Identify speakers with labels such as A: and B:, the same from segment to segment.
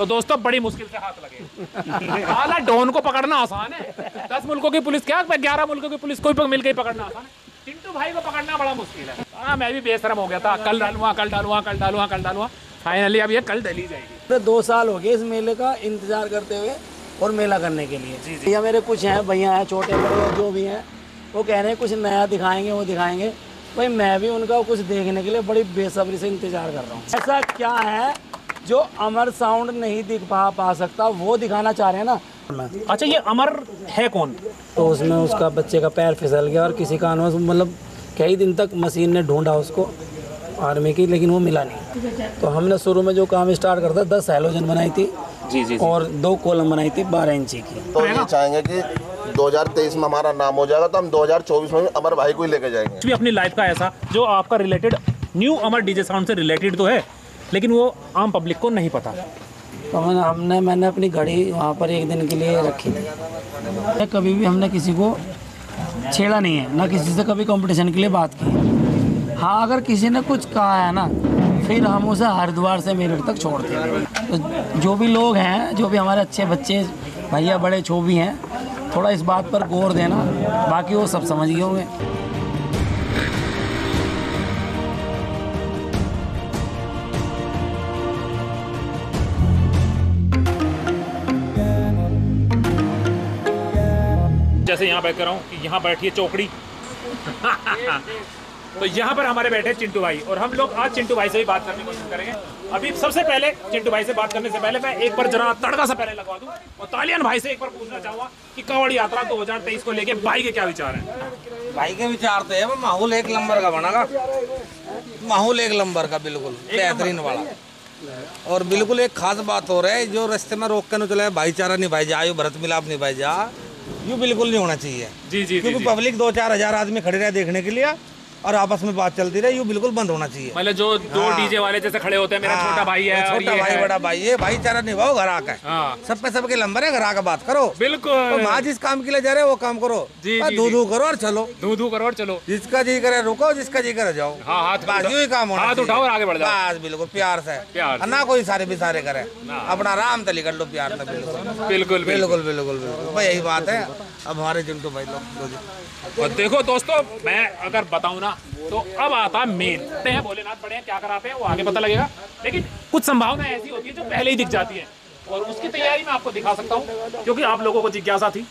A: तो दोस्तों बड़ी मुश्किल से हाथ लगे। हाला डॉन को पकड़ना आसान है, 10 मुल्कों की पुलिस क्या 11 मुल्कों की पुलिस को मिल के पकड़ना आसान है, चिंटू भाई को पकड़ना बड़ा मुश्किल है। हाँ मैं भी बेशरम हो गया था, कल डालूंगा। फाइनली अब ये कल डली जाएगी।
B: 2 साल हो गए इस मेले का इंतजार करते हुए और मेला करने के लिए। भैया मेरे कुछ हैं, भैया हैं छोटे बड़े जो भी हैं, वो कह रहे हैं कुछ नया दिखाएंगे, वो दिखाएंगे। भाई मैं भी उनका कुछ देखने के लिए बड़ी बेसब्री से इंतजार कर रहा हूँ। ऐसा क्या है जो अमर साउंड नहीं पा सकता, वो दिखाना चाह रहे हैं ना।
A: अच्छा ये अमर है कौन?
B: तो उसमें उसका बच्चे का पैर फिसल गया और किसी कारणवश मतलब कई दिन तक मशीन ने ढूंढा उसको आर्मी की, लेकिन वो मिला नहीं। तो हमने शुरू में जो काम स्टार्ट करता 10 हैलोजन बनाई थी जी। और 2 कॉलम बनाई थी 12 इंची की।
C: तो ये चाहेंगे कि 2023 में हमारा नाम हो जाएगा तो हम 2024 में अमर भाई को ही लेके जाएंगे।
A: भी अपनी लाइफ का ऐसा जो आपका रिलेटेड न्यू अमर डीजे साउंड से रिलेटेड तो है, लेकिन वो आम पब्लिक को नहीं पता।
B: तो मैंने अपनी घड़ी वहाँ पर एक दिन के लिए रखी थी। कभी भी हमने किसी को छेड़ा नहीं है, ना किसी से कभी कंपटीशन के लिए बात की। हाँ अगर किसी ने कुछ कहा है ना, फिर हम उसे हरिद्वार से मेरठ तक छोड़ते हैं। तो जो भी लोग हैं, जो भी हमारे अच्छे बच्चे भैया बड़े जो भी हैं, थोड़ा इस बात पर गौर देना, बाकी वो सब समझ गए होंगे।
A: जैसे यहाँ बैठ कर रहा हूँ कि यहाँ बैठी है चौकड़ी तो यहाँ पर हमारे बैठे चिंटू भाई, और हम लोग आज चिंटू भाई से भी बात करने की कोशिश करेंगे। अभी सबसे पहले चिंटू भाई से बात करने से पहले मैं एक बार जरा तड़का सा पहले लगवा दूं और तालियान भाई से एक बार पूछना चाहूंगा कि कांवड़ यात्रा 2023 को लेके भाई के क्या विचार हैं?
D: भाई के विचार तो है वो माहौल एक नंबर का बनेगा, माहौल एक नंबर का बिल्कुल बेहतरीन वाला। और बिल्कुल एक खास बात हो रहा है, जो रास्ते में रोक कर चले भाईचारा निभाई जा, यो भरत मिलाप निभाई जा, यूँ बिल्कुल नहीं होना चाहिए। जी क्योंकि पब्लिक 2-4 हजार आदमी खड़े रहे देखने के लिए और आपस में बात चलती रहे, यूँ बिल्कुल बंद होना चाहिए।
A: मतलब जो 2 डीजे वाले जैसे खड़े होते हैं, मेरा छोटा भाई है,
D: छोटा भाई बड़ा भाई है, भाईचारा निभाओ, घर आकर सब पे सबके नंबर है, घर आकर बात करो।
A: बिल्कुल
D: तो जिस काम के लिए जा रहे हो वो काम करो, धू करो और चलो,
A: धू करो और चलो।
D: जिसका जी करे रुको, जिसका जी करे जाओ। ही काम होना,
A: हाथ उठाओ और आगे बढ़ जाओ।
D: बस बिल्कुल प्यार से, ना कोई सारे बिसारे करे, अपना आराम तली कर लो प्यार से। बिल्कुल बिल्कुल बिल्कुल भाई यही बात है। अब हमारे चिंटू भाई लोग
A: और देखो दोस्तों, मैं अगर बताऊं ना तो अब आता मेन हैं भोलेनाथ बड़े हैं, क्या कराते हैं वो आगे पता लगेगा, लेकिन कुछ संभावना ऐसी होती है जो पहले ही दिख जाती है, और उसकी तैयारी मैं आपको दिखा सकता हूँ, क्योंकि आप लोगों को जिज्ञासा थी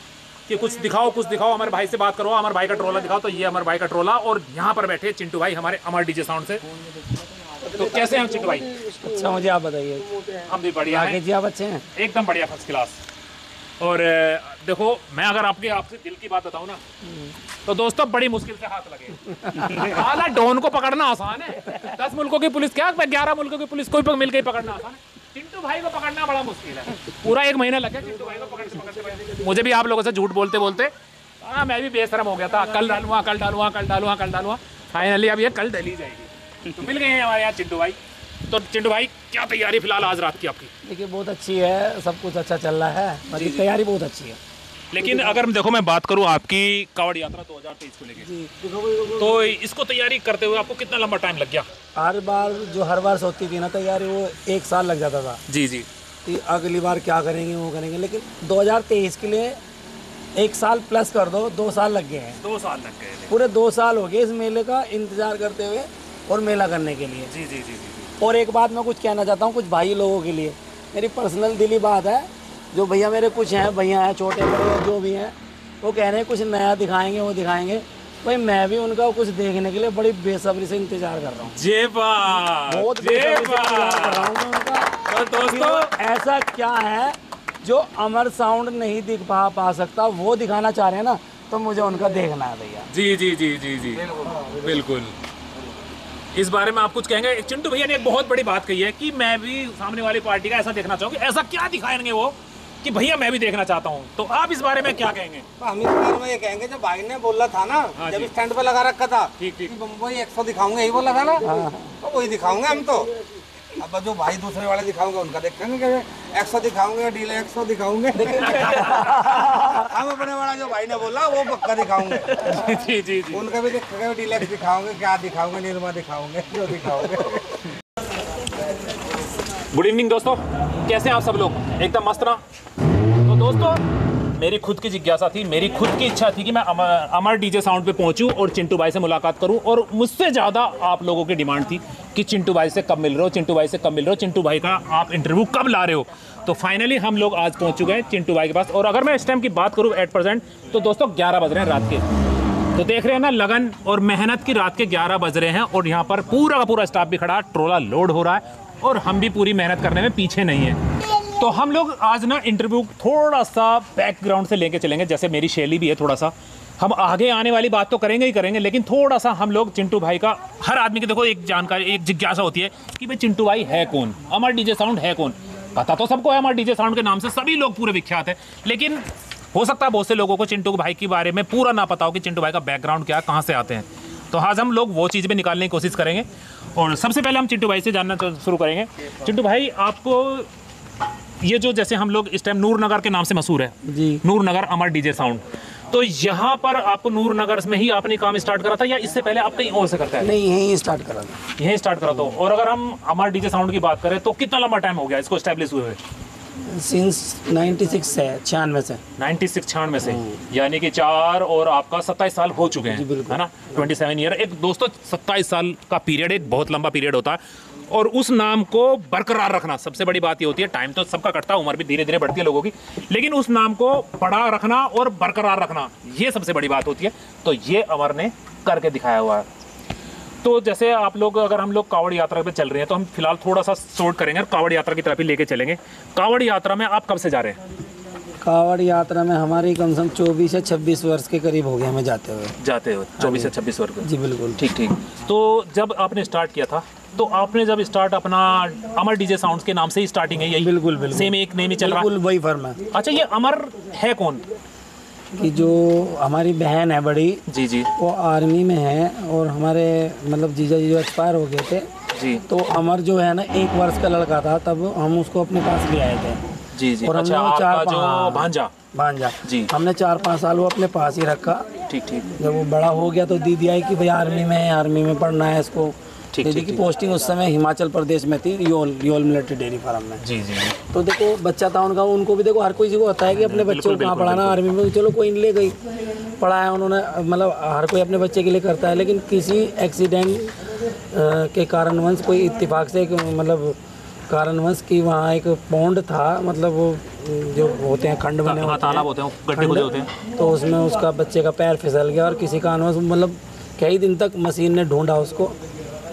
A: कि कुछ दिखाओ, अमर भाई से बात करो, अमर भाई का ट्रोला दिखाओ। तो ये अमर भाई का ट्रोला, और यहाँ पर बैठे चिंटू भाई हमारे अमर डीजे साउंड से। तो कैसे हैं चिंटू भाई?
B: अच्छा मुझे आप बताइए।
A: हम भी बढ़िया हैं
B: जी, आप अच्छे हैं?
A: एकदम बढ़िया, फर्स्ट क्लास। और देखो मैं अगर आपसे दिल की बात बताऊं ना, तो दोस्तों बड़ी मुश्किल से हाथ लगे। हाला डॉन को पकड़ना आसान है, 10 मुल्कों की पुलिस क्या 11 मुल्कों की पुलिस को मिल के पकड़ना आसान है, चिंटू भाई को पकड़ना बड़ा मुश्किल है। पूरा 1 महीना लगा चिंटू भाई को पकड़ते। मुझे भी आप लोगों से झूठ बोलते हाँ मैं भी बेशरम हो गया था, कल डालूंगा। फाइनली अब ये कल डली जाएगी। तो मिल गए हैं हमारे यहाँ चिंटू भाई। तो चिंटू भाई क्या तैयारी फिलहाल आज रात की आपकी?
B: देखिए बहुत अच्छी है, सब कुछ अच्छा चल रहा है, बाकी तैयारी बहुत अच्छी है।
A: लेकिन अगर देखो मैं बात करूं आपकी कांवड़ यात्रा 2023 को लेके, तो इसको तैयारी करते हुए आपको कितना लंबा टाइम लग गया?
B: हर बार से होती थी ना तैयारी, वो 1 साल लग जाता था।
A: जी
B: अगली बार क्या करेंगे वो करेंगे, लेकिन 2023 के लिए 1 साल प्लस कर दो, 2 साल लग गए हैं।
A: 2 साल लग गए,
B: पूरे 2 साल हो गए इस मेले का इंतजार करते हुए और मेला करने के लिए।
A: जी।
B: और एक बात मैं कुछ कहना चाहता हूँ कुछ भाई लोगों के लिए, मेरी पर्सनल दिली बात है। जो भैया मेरे कुछ हैं, भैया हैं छोटे बड़े जो भी हैं, वो कह रहे हैं कुछ नया दिखाएंगे, वो दिखाएंगे। भाई मैं भी उनका कुछ देखने के लिए बड़ी बेसब्री से इंतजार कर रहा हूँ। बहुत बेसब्री से इंतजार कर रहा हूँ उनका।
A: तो दोस्तों
B: ऐसा क्या है जो अमर साउंड नहीं पा सकता, वो दिखाना चाह रहे हैं ना, तो मुझे उनका देखना है भैया।
A: जी बिल्कुल। इस बारे में आप कुछ कहेंगे? चिंटू भैया ने एक बहुत बड़ी बात कही है कि मैं भी सामने वाली पार्टी का ऐसा देखना चाहूँगी। ऐसा क्या दिखाएंगे वो कि भैया मैं भी देखना चाहता हूँ, तो आप इस बारे में क्या कहेंगे?
D: हम इस बारे में ये कहेंगे जो भाई ने बोला था ना, जब स्टैंड पे लगा रखा था, ठीक वही 100 दिखाऊंगे, यही बोला था ना, तो वही दिखाऊंगे हम। तो अब जो भाई दूसरे वाले दिखाऊंगे उनका देखेंगे, 100 दिखाऊंगे, डीले 100 दिखाऊंगे। हम अपने वाला जो भाई ने बोला वो पक्का दिखाऊंगे। जी उनका भी देखेंगे, डीले दिखाऊंगे, क्या दिखाऊंगे, निर्मा दिखाऊंगे, जो दिखाऊंगे।
A: गुड इवनिंग दोस्तों, कैसे हैं आप सब लोग? एकदम मस्त ना? तो दोस्तों मेरी खुद की जिज्ञासा थी, मेरी खुद की इच्छा थी कि मैं अमर डीजे साउंड पे पहुंचूं और चिंटू भाई से मुलाकात करूं, और मुझसे ज़्यादा आप लोगों की डिमांड थी कि चिंटू भाई से कब मिल रहे हो, चिंटू भाई से कब मिल रहे हो, चिंटू भाई का आप इंटरव्यू कब ला रहे हो। तो फाइनली हम लोग आज पहुँच चुके हैं चिंटू भाई के पास। और अगर मैं इस टाइम की बात करूँ एट प्रेजेंट, तो दोस्तों 11 बज रहे हैं रात के। तो देख रहे हैं ना, लगन और मेहनत की रात के 11 बज रहे हैं और यहाँ पर पूरा का पूरा स्टाफ भी खड़ा, ट्रोला लोड हो रहा है और हम भी पूरी मेहनत करने में पीछे नहीं है। तो हम लोग आज ना इंटरव्यू थोड़ा सा बैकग्राउंड से लेके चलेंगे, जैसे मेरी शैली भी है थोड़ा सा। हम आगे आने वाली बात तो करेंगे ही करेंगे, लेकिन थोड़ा सा हम लोग चिंटू भाई का, हर आदमी की देखो एक जानकारी, एक जिज्ञासा होती है कि भाई चिंटू भाई है कौन, अमर डीजे साउंड है कौन। पता तो सबको है अमर डीजे साउंड के नाम से, सभी लोग पूरे विख्यात है, लेकिन हो सकता है बहुत से लोगों को चिंटू भाई के बारे में पूरा ना पता हो कि चिंटू भाई का बैकग्राउंड क्या है, कहाँ से आते हैं। तो आज हम लोग वो चीज़ भी निकालने की कोशिश करेंगे। और सबसे पहले हम चिंटू भाई से जानना शुरू करेंगे। चिंटू भाई, आपको ये जो, जैसे हम लोग इस टाइम नूर नगर के नाम से मशहूर है
B: जी,
A: नूर नगर अमर डीजे साउंड, तो यहाँ पर आपको नूर नगर में ही आपने काम स्टार्ट करा था या इससे पहले आप कहीं और से करते हैं?
B: नहीं, यहीं स्टार्ट करा था।
A: यहीं स्टार्ट करा था। और अगर हम अमर डीजे साउंड की बात करें तो कितना लंबा टाइम हो गया इसको एस्टेब्लिश हुए?
B: सिंस 96 से, 96 से।
A: 96 से, यानी कि 4 और आपका 27 साल हो चुके हैं, है ना? 27 ईयर। एक दोस्तों 27 साल का पीरियड एक बहुत लंबा पीरियड होता है, और उस नाम को बरकरार रखना सबसे बड़ी बात ये होती है। टाइम तो सबका कटता है, उम्र भी धीरे धीरे बढ़ती है लोगों की, लेकिन उस नाम को बड़ा रखना और बरकरार रखना ये सबसे बड़ी बात होती है। तो ये अमर ने करके दिखाया हुआ है। तो जैसे आप लोग, अगर हम लोग कावड़ यात्रा पे चल रहे हैं, तो हम फिलहाल थोड़ा सा शॉर्ट करेंगे और कावड़ यात्रा की तरफ ही लेके चलेंगे। कावड़ यात्रा में आप कब से जा रहे हैं?
B: कावड़ यात्रा में हमारी कम से कम 24 से 26 वर्ष के करीब हो गए हमें जाते हुए।
A: 24 से 26 वर्ष?
B: जी बिल्कुल।
A: ठीक ठीक। तो जब आपने स्टार्ट किया था, तो आपने जब स्टार्ट अपना अमर डीजे साउंड्स के नाम से ही स्टार्टिंग है यही?
B: बिल्कुल बिल्कुल,
A: सेम एक नेम ही चल रहा है?
B: बिल्कुल वही फर्म है।
A: अच्छा, ये अमर है कौन?
B: कि जो हमारी बहन है बड़ी,
A: जी जी,
B: वो आर्मी में है, और हमारे मतलब जीजा जी जो एक्सपायर हो गए थे
A: जी,
B: तो अमर जो है ना 1 वर्ष का लड़का था, तब हम उसको अपने पास ले आए थे।
A: जी जी।
B: और
A: अच्छा,
B: हमने
A: आपका जो भांजा
B: जी, हमने 4-5 साल वो अपने पास ही रखा।
A: ठीक ठीक।
B: जब वो बड़ा हो गया तो दीदी आई कि भाई आर्मी में है, आर्मी में पढ़ना है इसको। दीदी की पोस्टिंग उस समय हिमाचल प्रदेश में थी, योल मिलिट्री डेयरी फार्म में।
A: जी जी।
B: तो देखो बच्चा था उनका, उनको भी देखो हर कोई को होता है कि अपने बच्चों को कहाँ पढ़ाना, आर्मी में चलो कोई ले गई, पढ़ाया उन्होंने, मतलब हर कोई अपने बच्चे के लिए करता है। लेकिन किसी एक्सीडेंट के कारणवश, कोई इत्तेफाक से, मतलब कारणवश कि वहाँ एक पौंड था, मतलब वो जो होते हैं खंड बने होते हैं,
A: तालाब होते हैं, गड्ढे खुदे होते हैं,
B: तो उसमें उसका बच्चे का पैर फिसल गया और किसी कारणवश मतलब कई दिन तक मशीन ने ढूंढा उसको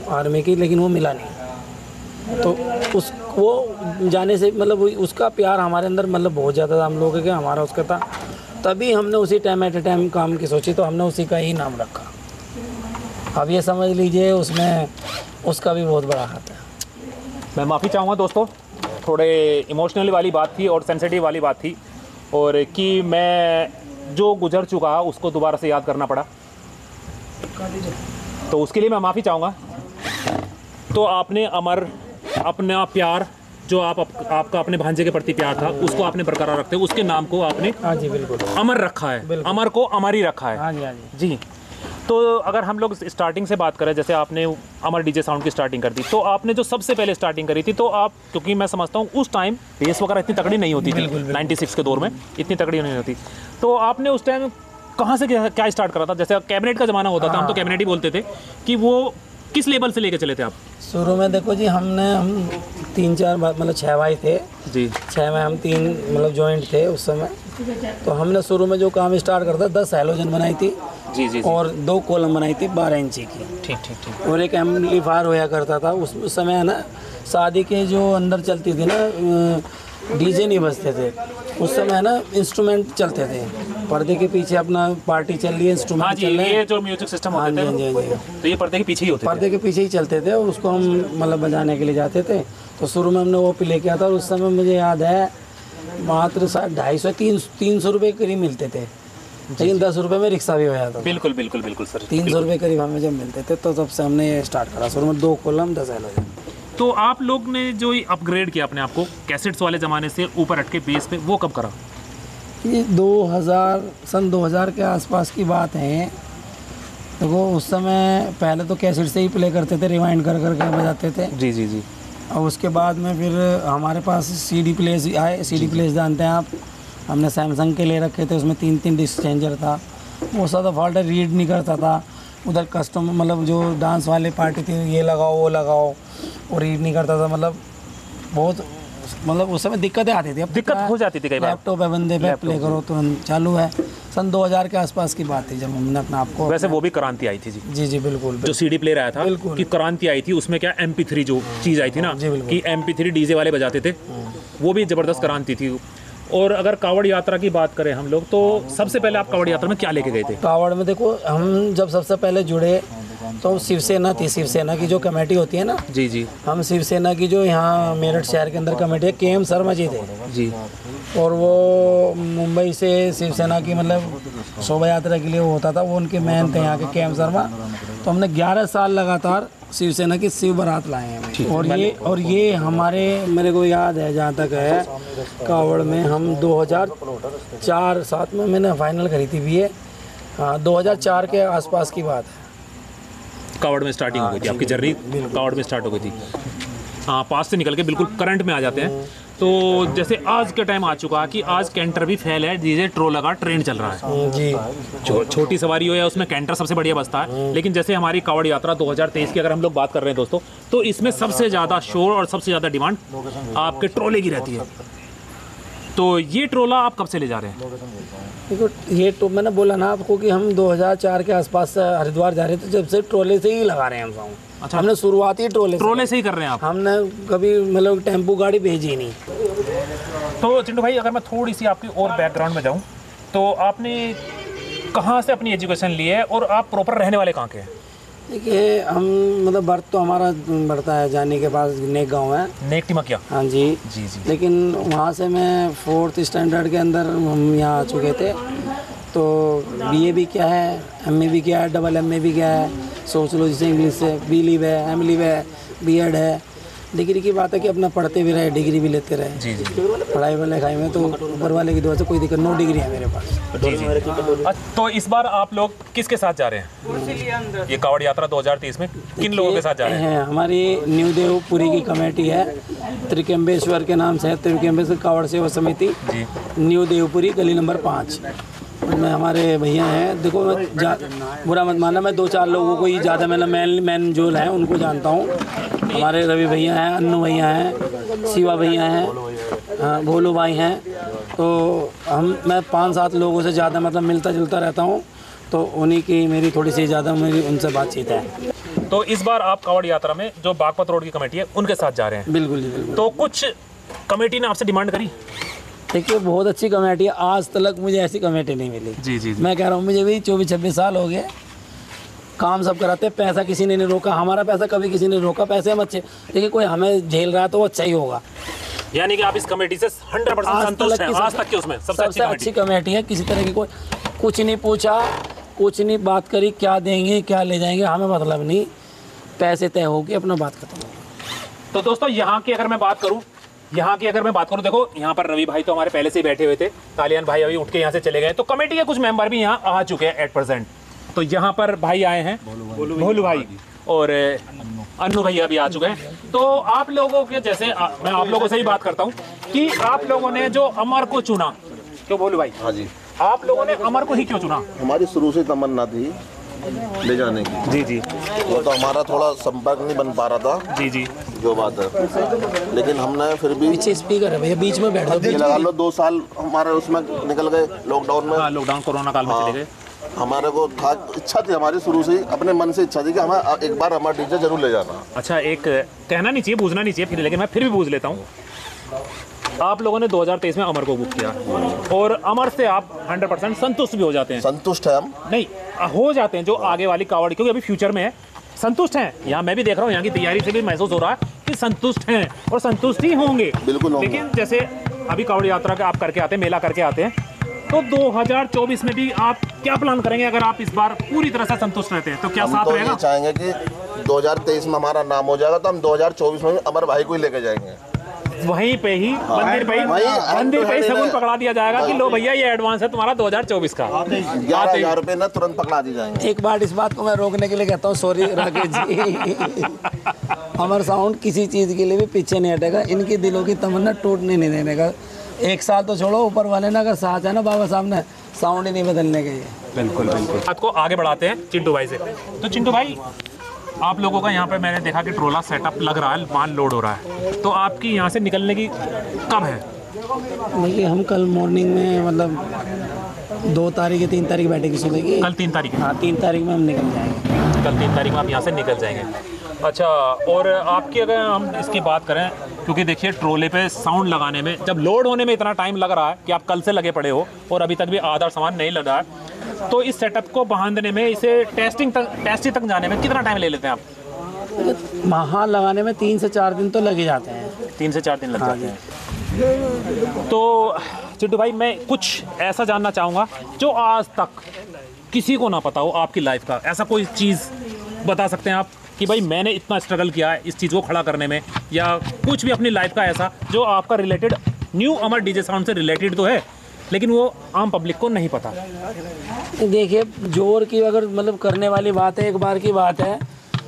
B: आर्मी की, लेकिन वो मिला नहीं। तो वो जाने से मतलब उसका प्यार हमारे अंदर मतलब बहुत ज़्यादा था, हम लोगों के, हमारा उसका था। तभी हमने उसी टाइम एट ए टाइम काम की सोची, तो हमने उसी का ही नाम रखा। अब ये समझ लीजिए उसमें उसका भी बहुत बड़ा हाथ है।
A: मैं माफ़ी चाहूँगा दोस्तों, थोड़े इमोशनल वाली बात थी और सेंसिटिव वाली बात थी, और कि मैं जो गुजर चुका उसको दोबारा से याद करना पड़ा, तो उसके लिए मैं माफ़ी चाहूँगा। तो आपने अमर अपना प्यार जो आपका अपने भांजे के प्रति प्यार था, उसको आपने बरकरार रखते, उसके नाम को आपने,
B: हाँ जी बिल्कुल,
A: अमर रखा है, अमर को अमर ही रखा है।
B: हाँ जी, हाँ जी।
A: जी। तो अगर हम लोग स्टार्टिंग से बात करें, जैसे आपने अमर डीजे साउंड की स्टार्टिंग कर दी, तो आपने जो सबसे पहले स्टार्टिंग करी थी, तो आप, क्योंकि मैं समझता हूँ उस टाइम बेस वगैरह इतनी तगड़ी नहीं होती थी, 96 के दौर में इतनी तगड़ी नहीं होती, तो आपने उस टाइम कहाँ से क्या स्टार्ट करा था? जैसे कैबिनेट का ज़माना होता था, हम तो कैबिनेट ही बोलते थे, कि वो किस लेवल से लेके चले थे आप?
B: शुरू में देखो जी, हम 3-4 मतलब 6 भाई थे
A: जी,
B: 6 में हम 3 मतलब जॉइंट थे उस समय। तो हमने शुरू में जो काम स्टार्ट करता 10 हैलोजन बनाई थी
A: जी जी,
B: और 2 कॉलम बनाई थी 12 इंची की।
A: ठीक ठीक ठीक।
B: और एक एम्पलीफायर होया करता था उस समय, है ना, शादी के जो अंदर चलती थी ना, डीजे नहीं बजते थे उस समय, है ना, इंस्ट्रूमेंट चलते थे, पर्दे के पीछे अपना पार्टी चल रही है, इंस्ट्रूमेंट चल रहे हैं,
A: ये जो म्यूजिक सिस्टम होते थे,
B: हाँ जी,
A: तो ये पर्दे के पीछे ही होते थे,
B: पर्दे के पीछे ही चलते थे, और उसको हम मतलब बजाने के लिए जाते थे। तो शुरू में हमने वो पे लेके आता, और उस समय मुझे याद है मात्र 250-300 रुपये करीब मिलते थे, लेकिन 10 रुपये में रिक्शा भी हो जाता था।
A: बिल्कुल बिल्कुल बिल्कुल सर,
B: 300 रुपये करीब हमें जब मिलते थे, तो तब से हमने ये स्टार्ट करा। शुरू में 2 कॉलम 10 हैलोजन।
A: तो आप लोग ने जो अपग्रेड किया अपने आप को कैसेट्स वाले ज़माने से ऊपर हट के बेस पे, वो कब करा?
B: ये सन 2000 के आसपास की बात है। देखो उस समय पहले तो कैसेट से ही प्ले करते थे, रिवाइंड कर करके बजाते थे।
A: जी जी जी।
B: और उसके बाद में फिर हमारे पास CD प्लेस आए। CD प्लेस जानते हैं आप, हमने सैमसंग के ले रखे थे, उसमें 3 डिस्क चेंजर था, वो ज़्यादा फॉल्ट रीड नहीं करता था। उधर कस्टमर मतलब जो डांस वाले पार्टी थी, ये लगाओ वो लगाओ, वो रीड नहीं करता था। मतलब बहुत मतलब उस समय दिक्कतें आती थी। अब
A: दिक्कत हो जाती थी कई बार।
B: लैपटॉप है, बंदे पे प्ले करो तुरंत चालू है। सन 2000 के आसपास की बात थी जब हमने अपना आपको।
A: वैसे वो भी क्रांति आई थी जी।
B: जी जी बिल्कुल।
A: जो CD प्लेयर आया था कि क्रांति आई थी, उसमें क्या MP3 जो चीज़ आई थी ना, कि MP3 डीजे वाले बजाते थे, वो भी ज़बरदस्त क्रांति थी। और अगर कावड़ यात्रा की बात करें हम लोग, तो सबसे पहले आप कावड़ यात्रा में क्या लेके गए थे?
B: कावड़ में देखो, हम जब सबसे पहले जुड़े तो शिवसेना थी। शिवसेना की जो कमेटी होती है ना,
A: जी जी,
B: हम शिवसेना की जो यहाँ मेरठ शहर के अंदर कमेटी है, KM शर्मा जी थे
A: जी।
B: और वो मुंबई से शिवसेना की मतलब शोभा यात्रा के लिए वो होता था, वो उनके मेन थे यहाँ के KM शर्मा। तो हमने 11 साल लगातार शिवसेना की शिव बारात लाए हैं। और ये हमारे, मेरे को याद है जहाँ तक है, कावड़ में हम 2004-07 में मैंने फाइनल करी थी BA। हाँ 2004 के आसपास की बात है।
A: कावड़ में स्टार्टिंग हो गई थी आपकी जर्नी, कावड़ में स्टार्ट हो गई थी। हाँ, पास से निकल के बिल्कुल करंट में आ जाते हैं। तो जैसे आज के टाइम आ चुका कि आज कैंटर भी फेल है, डीजे ट्रोला का ट्रेंड चल रहा है
B: जी।
A: छोटी सवारी हो या उसमें कैंटर सबसे बढ़िया बसता है। लेकिन जैसे हमारी कावड़ यात्रा 2023 की अगर हम लोग बात कर रहे हैं दोस्तों, तो इसमें सबसे ज़्यादा शोर और सबसे ज़्यादा डिमांड आपके ट्रोले की रहती है। तो ये ट्रोला आप कब से ले जा रहे हैं?
B: देखो, ये तो मैंने बोला ना आपको कि हम 2004 के आसपास से हरिद्वार जा रहे थे, जब से ट्रोले से ही लगा रहे हैं हम सॉन्ग।
A: अच्छा,
B: हमने शुरुआत ही ट्रोले
A: से ही कर रहे हैं आप?
B: हमने कभी मतलब टेम्पो गाड़ी भेजी नहीं।
A: तो चिंटू भाई, अगर मैं थोड़ी सी आपकी और बैकग्राउंड में जाऊं, तो आपने कहाँ से अपनी एजुकेशन ली है और आप प्रॉपर रहने वाले कहाँ के हैं?
B: देखिए, हम मतलब बर्थ तो हमारा बढ़ता है जाने के पास नेक गांव है,
A: नेक टिमकिया।
B: हाँ जी
A: जी जी।
B: लेकिन वहाँ से मैं 4th स्टैंडर्ड के अंदर हम यहाँ आ चुके थे। तो BA भी क्या है, MA भी क्या है, MA भी क्या है, सोच लो जिसे इंग्लिश से B लीव है, M लीव है, BEd है। डिग्री की बात है कि अपना पढ़ते भी रहे, डिग्री भी लेते रहे।
A: जी जी।
B: पढ़ाई लिखाई में तो ऊपर वाले की दुआ से कोई दिक्कत, 9 डिग्री है मेरे पास।
A: जी जी। तो इस बार आप लोग किसके साथ जा रहे हैं ये कावड़ यात्रा 2023 में? किन लोगों के साथ जा रहे हैं?
B: हमारी न्यू देवपुरी की कमेटी है, त्रिकम्बेश्वर के नाम से है, त्रिकम्बेश्वर कावड़ सेवा समिति न्यू देवपुरी, गली नंबर 5 में हमारे भैया हैं। देखो, मैं बुरा मत मानना, मैं 2-4 लोगों को ही ज़्यादा मतलब मैन जो हैं उनको जानता हूँ। हमारे रवि भैया हैं, अन्नू भैया हैं, शिवा भैया हैं, भोलू भाई हैं। तो मैं 5-7 लोगों से ज़्यादा मतलब मिलता जुलता रहता हूँ, तो उन्हीं की मेरी थोड़ी सी ज़्यादा मेरी उनसे बातचीत है।
A: तो इस बार आप कावड़ यात्रा में जो बागपत रोड की कमेटी है उनके साथ जा रहे हैं?
B: बिल्कुल जी बिल्कुल।
A: तो कुछ कमेटी ने आपसे डिमांड करी?
B: देखिए, बहुत अच्छी कमेटी है, आज तक मुझे ऐसी कमेटी नहीं मिली।
A: जी जी।
B: मैं कह रहा हूँ, मुझे भी 24-26 साल हो गए, काम सब कराते हैं, पैसा किसी ने नहीं रोका, हमारा पैसा कभी किसी ने रोका, पैसे हम अच्छे। देखिए, कोई हमें झेल रहा है तो वो अच्छा ही होगा।
A: यानी कि आप इस कमेटी से 100% संतुष्ट हैं? आज तक की उसमें सबसे
B: अच्छी कमेटी है। किसी तरह की कोई कुछ नहीं पूछा, कुछ नहीं बात करी, क्या देंगे क्या ले जाएंगे, हमें मतलब नहीं, पैसे तय होगी, अपना बात खत्म होगी।
A: तो दोस्तों, यहाँ की अगर मैं बात करूँ, देखो यहाँ पर रवि भाई तो हमारे पहले से ही बैठे हुए थे, तालियान भाई अभी उठ के यहाँ से चले गए, तो कमेटी के कुछ मेंबर भी यहाँ आ चुके हैं एट प्रेजेंट। तो यहाँ पर भाई आए हैं, भोलू भाई और अन्नू भैया भी आ चुके हैं। तो आप लोगों के जैसे मैं आप लोगों से ही बात करता हूँ कि आप लोगों ने जो अमर को चुना, क्यों भोलू भाई?
C: हाँ जी,
A: आप लोगों ने अमर को ही क्यों चुना?
C: हमारी शुरू से तमन्ना थी ले जाने की।
A: जी जी।
C: वो तो हमारा थोड़ा संपर्क नहीं बन पा रहा था।
A: जी जी,
C: जो बात है, लेकिन हमने फिर भी
B: पीछे स्पीकर है भैया, बीच में बैठ
C: ये लगा लो 2 साल हमारे उसमें निकल गए लॉकडाउन में।
A: हाँ, लॉकडाउन कोरोना काल में चले गए।
C: हमारे को था, इच्छा थी हमारी शुरू से ही, अपने मन से इच्छा थी कि हमें एक बार हमारा डीजे जरूर ले जाना।
A: अच्छा, एक कहना नहीं चाहिए, पूछना नहीं चाहिए फिर, लेकिन मैं फिर भी पूछ लेता हूँ। आप लोगों ने 2023 में अमर को बुक किया और अमर से आप 100% संतुष्ट भी हो जाते हैं?
C: संतुष्ट है हम,
A: नहीं हो जाते हैं जो आगे वाली कावड़, क्योंकि अभी फ्यूचर में है, संतुष्ट हैं। यहाँ मैं भी देख रहा हूँ, यहाँ की तैयारी से भी महसूस हो रहा है कि संतुष्ट हैं और संतुष्ट ही होंगे।
C: बिल्कुल होंगे।
A: लेकिन जैसे अभी कावड़ यात्रा का आप करके आते हैं, मेला करके आते हैं, तो 2024 में भी आप क्या प्लान करेंगे? अगर आप इस बार पूरी तरह से संतुष्ट रहते हैं तो क्या साथ रहेगा?
C: हम तो चाहेंगे कि 2023 में हमारा नाम हो जाएगा, तो हम 2024 में अमर भाई को ही लेके जाएंगे।
A: वहीं पे ही मंदिर पे ही सगुन पकड़ा दिया जाएगा कि लो भैया ये एडवांस है तुम्हारा 2024 का।
C: 11,000 रुपये ना तुरंत पकड़ा दी जाएंगे।
B: एक बार इस बात को मैं रोकने के लिए कहता हूँ, सॉरी राकेश जी। अमर साउंड किसी चीज़ के लिए भी पीछे नहीं हटेगा, इनकी दिलों की तमन्ना टूटने नहीं देने का। एक साल तो छोड़ो, ऊपर वाले ने अगर साथ है ना बाबा साहब ने, साउंड ही नहीं बदलने के।
A: बिल्कुल बिल्कुल। बात को आगे बढ़ाते हैं चिंटू भाई से। तो चिंटू भाई, आप लोगों का यहाँ पे मैंने देखा कि ट्रोला सेटअप लग रहा है, माल लोड हो रहा है, तो आपकी यहाँ से निकलने की कब है?
B: देखिए हम कल मॉर्निंग में मतलब 2 तारीख या 3 तारीख बैठेगी सुबह की।
A: कल 3 तारीख है।
B: हाँ 3 तारीख में हम निकल जाएंगे।
A: कल 3 तारीख में आप यहाँ से निकल जाएंगे। अच्छा, और आपकी अगर हम इसकी बात करें, क्योंकि देखिए ट्रोले पे साउंड लगाने में, जब लोड होने में इतना टाइम लग रहा है कि आप कल से लगे पड़े हो और अभी तक भी आधा सामान नहीं लगा है, तो इस सेटअप को बांधने में, इसे टेस्टिंग तक जाने में कितना टाइम ले लेते हैं आप?
B: वहाँ लगाने में 3 से 4 दिन तो लग ही जाते हैं।
A: 3 से 4 दिन लग जाते हैं। तो चिंटू भाई, मैं कुछ ऐसा जानना चाहूँगा जो आज तक किसी को ना पता हो आपकी लाइफ का, ऐसा कोई चीज़ बता सकते हैं आप कि भाई मैंने इतना स्ट्रगल किया है इस चीज़ को खड़ा करने में, या कुछ भी अपनी लाइफ का ऐसा जो आपका रिलेटेड, न्यू अमर डीजे साउंड से रिलेटेड तो है लेकिन वो आम पब्लिक को नहीं पता?
B: देखिए जोर की अगर मतलब करने वाली बात है, एक बार की बात है,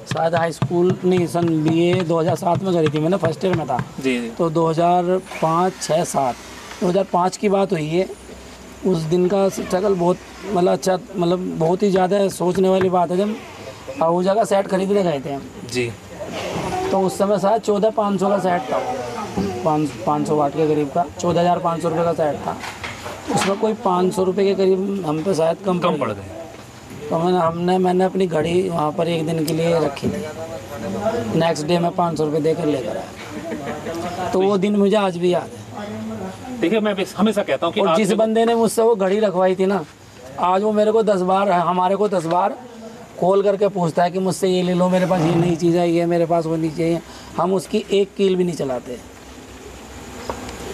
B: शायद हाई स्कूल नहीं, सन BA 2007 में करी थी मैंने, फर्स्ट ईयर में था
A: जी।
B: तो 2005, 6, 7 2005 की बात हुई है। उस दिन का स्ट्रगल बहुत मतलब अच्छा, मतलब बहुत ही ज़्यादा सोचने वाली बात है। जब वो जगह सेट खरीदने गए थे हम
A: जी,
B: तो उस समय शायद 14,500 का सेट था, 500 वाट के करीब का, 14,500 रुपये का सेट था। उसमें कोई 500 रुपये के करीब हम पे शायद कम पड़ गए। तो मैंने अपनी घड़ी वहाँ पर एक दिन के लिए रखी थी। नेक्स्ट डे मैं 500 रुपये देकर लेकर आया। तो वो दिन मुझे आज भी याद है।
A: देखिए मैं हमेशा कहता हूँ कि
B: और जिस बंदे ने मुझसे वो घड़ी रखवाई थी ना, आज वो मेरे को 10 बार, हमारे को 10 बार कॉल करके पूछता है कि मुझसे ये ले लो, मेरे पास ये नई चीज़ है, ये मेरे पास वो नहीं चाहिए। हम उसकी एक कील भी नहीं चलाते।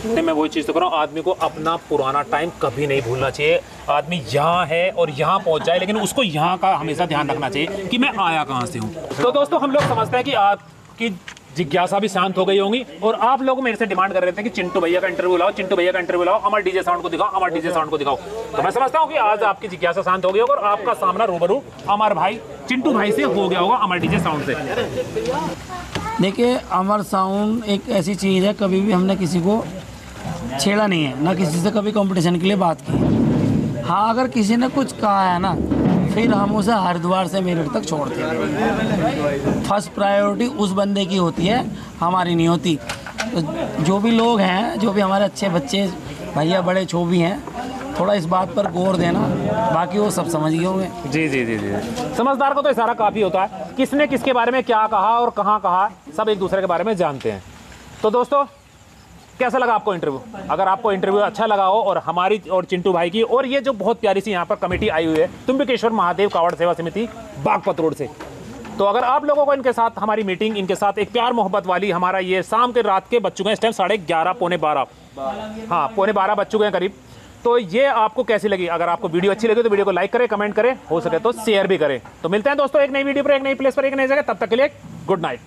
A: नहीं, मैं वही चीज़ तो कर रहा हूँ, आदमी को अपना पुराना टाइम कभी नहीं भूलना चाहिए। आदमी यहाँ है और यहाँ पहुँच जाए, लेकिन उसको यहाँ का हमेशा ध्यान रखना चाहिए कि मैं आया कहाँ से हूँ। तो दोस्तों, हम लोग समझते हैं कि आपकी जिज्ञासा भी शांत हो गई होंगी और आप लोग मेरे से डिमांड कर रहे थे कि चिंटू भैया का इंटरव्यू लाओ, चिंटू भैया का इंटरव्यू लाओ, अमर डीजे साउंड को दिखाओ, अमर डीजे साउंड को दिखाओ। तो मैं समझता हूँ कि आज आपकी जिज्ञासा शांत हो गई होगी और आपका सामना रूबरू अमर भाई चिंटू भाई से हो गया होगा, अमर डीजे साउंड से।
B: देखिए अमर साउंड एक ऐसी चीज़ है, कभी भी हमने किसी को छेड़ा नहीं है, ना किसी से कभी कंपटीशन के लिए बात की। हाँ अगर किसी ने कुछ कहा है ना, फिर हम उसे हरिद्वार से मेरठ तक छोड़ते हैं। फर्स्ट प्रायोरिटी उस बंदे की होती है, हमारी नहीं होती। तो जो भी लोग हैं, जो भी हमारे अच्छे बच्चे भैया बड़े जो भी हैं, थोड़ा इस बात पर गौर देना, बाकी वो सब समझ गए होंगे।
A: जी जी जी जी, समझदार को तो इशारा काफ़ी होता है, किसने किसके बारे में क्या कहा और कहाँ कहा, सब एक दूसरे के बारे में जानते हैं। तो दोस्तों, कैसा लगा आपको इंटरव्यू? अगर आपको इंटरव्यू अच्छा लगा हो और हमारी और चिंटू भाई की और ये जो बहुत प्यारी सी यहाँ पर कमेटी आई हुई है तुम्बिकेश्वर महादेव कावड़ सेवा समिति बागपत रोड से, तो अगर आप लोगों को इनके साथ हमारी मीटिंग, इनके साथ एक प्यार मोहब्बत वाली हमारा ये शाम के रात के बज चुके हैं इस टाइम 11:30 पौने 12, हाँ पौने 12 बज चुके हैं करीब। तो ये आपको कैसी लगी? अगर आपको वीडियो अच्छी लगी तो वीडियो को लाइक करें, कमेंट करें, हो सके तो शेयर भी करें। तो मिलते हैं दोस्तों एक नई वीडियो पर, एक नई प्लेस पर, एक नई जगह। तब तक के लिए गुड नाइट।